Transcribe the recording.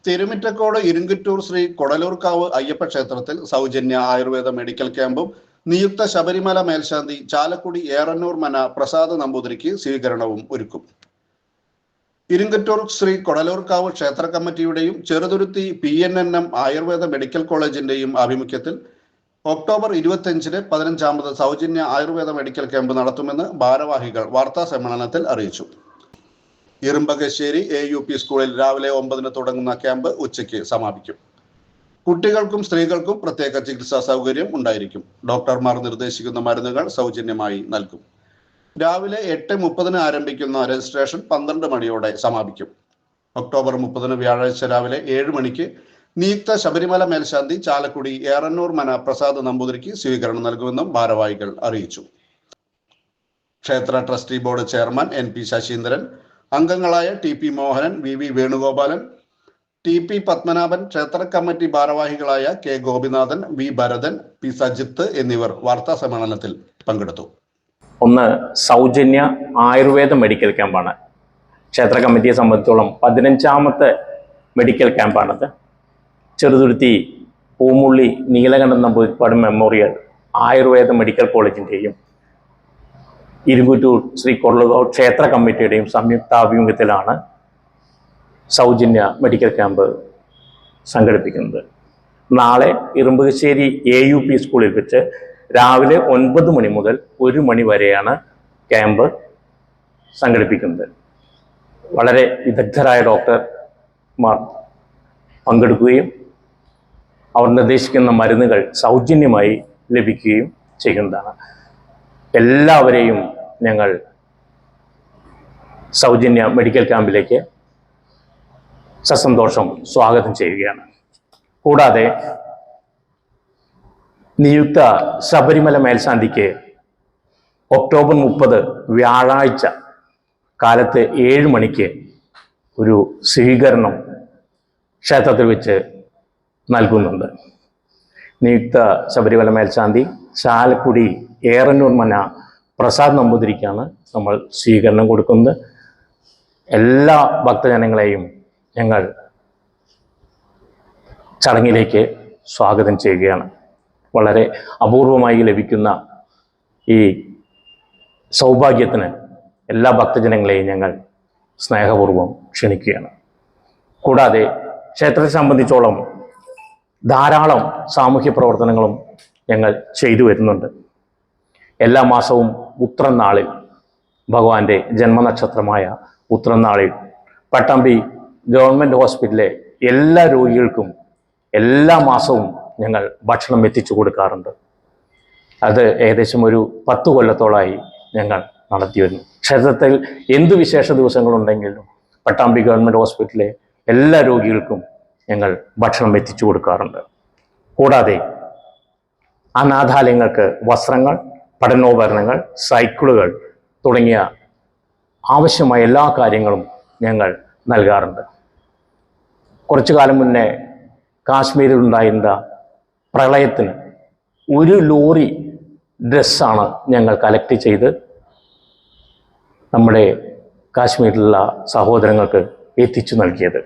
തിരുമിറ്റക്കോട് ഇരുങ്കുറ്റൂർ ശ്രീ കൊടലൂർക്കാവ് അയ്യപ്പ ക്ഷേത്രത്തിൽ സൗജന്യ ആയുർവേദ മെഡിക്കൽ ക്യാമ്പും നിയുക്ത ശബരിമല മേൽശാന്തി ചാലക്കുടി ഏറന്നൂർ മന പ്രസാദ് നമ്പൂതിരിക്ക് സ്വീകരണവും ഒരുക്കും. ഇരുങ്കുറ്റൂർ ശ്രീ കൊടലൂർക്കാവ് ക്ഷേത്ര കമ്മിറ്റിയുടെയും ചെറുതുരുത്തി PNNM ആയുർവേദ മെഡിക്കൽ കോളേജിന്റെയും ആഭിമുഖ്യത്തിൽ ഒക്ടോബർ 25-ന് 15ാമത് സൗജന്യ ആയുർവേദ മെഡിക്കൽ ക്യാമ്പ് നടത്തുമെന്ന് ഭാരവാഹികൾ വാർത്താ സമ്മേളനത്തിൽ അറിയിച്ചു. ഇറുമ്പകശ്ശേരി AUP സ്കൂളിൽ രാവിലെ 9-ന് തുടങ്ങുന്ന ക്യാമ്പ് ഉച്ചയ്ക്ക് സമാപിക്കും. കുട്ടികൾക്കും സ്ത്രീകൾക്കും പ്രത്യേക ചികിത്സാ സൗകര്യം ഉണ്ടായിരിക്കും. ഡോക്ടർമാർ നിർദ്ദേശിക്കുന്ന മരുന്നുകൾ സൗജന്യമായി നൽകും. രാവിലെ 8:30-ന് ആരംഭിക്കുന്ന രജിസ്ട്രേഷൻ 12 മണിയോടെ സമാപിക്കും. ഒക്ടോബർ 30-ന് വ്യാഴാഴ്ച രാവിലെ 7 മണിക്ക് നിയുക്ത ശബരിമല മേൽശാന്തി ചാലക്കുടി ഏറന്നൂർ മന പ്രസാദ് നമ്പൂതിരിക്ക് സ്വീകരണം നൽകുമെന്നും ഭാരവാഹികൾ അറിയിച്ചു. ക്ഷേത്ര trustee board chairman NP Saseendran, അംഗങ്ങളായ TP Mohanan, VV Venugopalan, TP Padmanabhan, ക്ഷേത്ര കമ്മിറ്റി ഭാരവാഹികളായ K Gopinathan, V Bharathan, P Sajith എന്നിവർ വാർത്താ സമ്മേളനത്തിൽ പങ്കെടുത്തു. ഒന്ന് സൗജന്യ ആയുർവേദ മെഡിക്കൽ ക്യാമ്പാണ്. ക്ഷേത്ര കമ്മിറ്റിയെ സംബന്ധിച്ചോളം 15ാമത്തെ മെഡിക്കൽ ക്യാമ്പാണത്. ചെറുതുരുത്തി പൂമുള്ളി നീലകണ്ഠൻ നമ്പൂതിരിപ്പാട് മെമ്മോറിയൽ ആയുർവേദ മെഡിക്കൽ കോളേജിൻ്റെയും ഇരുങ്കുറ്റൂർ ശ്രീ കൊടലൂർക്കാവ് ക്ഷേത്ര കമ്മിറ്റിയുടെയും സംയുക്താഭിമുഖ്യത്തിലാണ് സൗജന്യ മെഡിക്കൽ ക്യാമ്പ് സംഘടിപ്പിക്കുന്നത്. നാളെ ഇറുമ്പകശ്ശേരി AUP സ്കൂളിൽ വെച്ച് രാവിലെ 9 മണി മുതൽ 1 മണി വരെയാണ് ക്യാമ്പ് സംഘടിപ്പിക്കുന്നത്. വളരെ വിദഗ്ധരായ ഡോക്ടർമാർ പങ്കെടുക്കുകയും അവർ നിർദ്ദേശിക്കുന്ന മരുന്നുകൾ സൗജന്യമായി ലഭിക്കുകയും ചെയ്യുന്നതാണ്. എല്ലാവരെയും ഞങ്ങൾ സൗജന്യ മെഡിക്കൽ ക്യാമ്പിലേക്ക് സസന്തോഷം സ്വാഗതം ചെയ്യുകയാണ്. കൂടാതെ നിയുക്ത ശബരിമല മേൽശാന്തിക്ക് ഒക്ടോബർ 30 വ്യാഴാഴ്ച കാലത്ത് 7 മണിക്ക് ഒരു സ്വീകരണം ക്ഷേത്രത്തിൽ വെച്ച് നൽകുന്നുണ്ട്. നിയുക്ത ശബരിമല മേൽശാന്തി ചാലക്കുടി ഏറന്നൂർ മന പ്രസാദ് നമ്പൂതിരിക്കാണ് നമ്മൾ സ്വീകരണം കൊടുക്കുന്നത്. എല്ലാ ഭക്തജനങ്ങളെയും ഞങ്ങൾ ചടങ്ങിലേക്ക് സ്വാഗതം ചെയ്യുകയാണ്. വളരെ അപൂർവമായി ലഭിക്കുന്ന ഈ സൗഭാഗ്യത്തിന് എല്ലാ ഭക്തജനങ്ങളെയും ഞങ്ങൾ സ്നേഹപൂർവ്വം ക്ഷണിക്കുകയാണ്. കൂടാതെ ക്ഷേത്രത്തെ സംബന്ധിച്ചോളം ധാരാളം സാമൂഹ്യ പ്രവർത്തനങ്ങളും ഞങ്ങൾ ചെയ്തു വരുന്നുണ്ട്. എല്ലാ മാസവും ഉത്രം നാളിൽ, ഭഗവാന്റെ ജന്മനക്ഷത്രമായ ഉത്രം നാളിൽ പട്ടാമ്പി ഗവൺമെൻറ് ഹോസ്പിറ്റലിലെ എല്ലാ രോഗികൾക്കും എല്ലാ മാസവും ഞങ്ങൾ ഭക്ഷണം എത്തിച്ചു കൊടുക്കാറുണ്ട്. അത് ഏകദേശം ഒരു 10 കൊല്ലത്തോളമായി ഞങ്ങൾ നടത്തി വരുന്നു. ക്ഷേത്രത്തിൽ എന്ത് വിശേഷ ദിവസങ്ങളുണ്ടെങ്കിലും പട്ടാമ്പി ഗവൺമെൻറ് ഹോസ്പിറ്റലിലെ എല്ലാ രോഗികൾക്കും ഞങ്ങൾ ഭക്ഷണം എത്തിച്ചു കൊടുക്കാറുണ്ട്. കൂടാതെ അനാഥാലയങ്ങൾക്ക് വസ്ത്രങ്ങൾ, പഠനോപകരണങ്ങൾ, സൈക്കിളുകൾ തുടങ്ങിയ ആവശ്യമായ എല്ലാ കാര്യങ്ങളും ഞങ്ങൾ നൽകാറുണ്ട്. കുറച്ചു കാലം മുന്നേ കാശ്മീരിൽ ഉണ്ടായിരുന്ന പ്രളയത്തിന് 1 ലോറി ഡ്രസ്സാണ് ഞങ്ങൾ കളക്ട് ചെയ്ത് നമ്മുടെ കാശ്മീരിലുള്ള സഹോദരങ്ങൾക്ക് എത്തിച്ചു നൽകിയത്.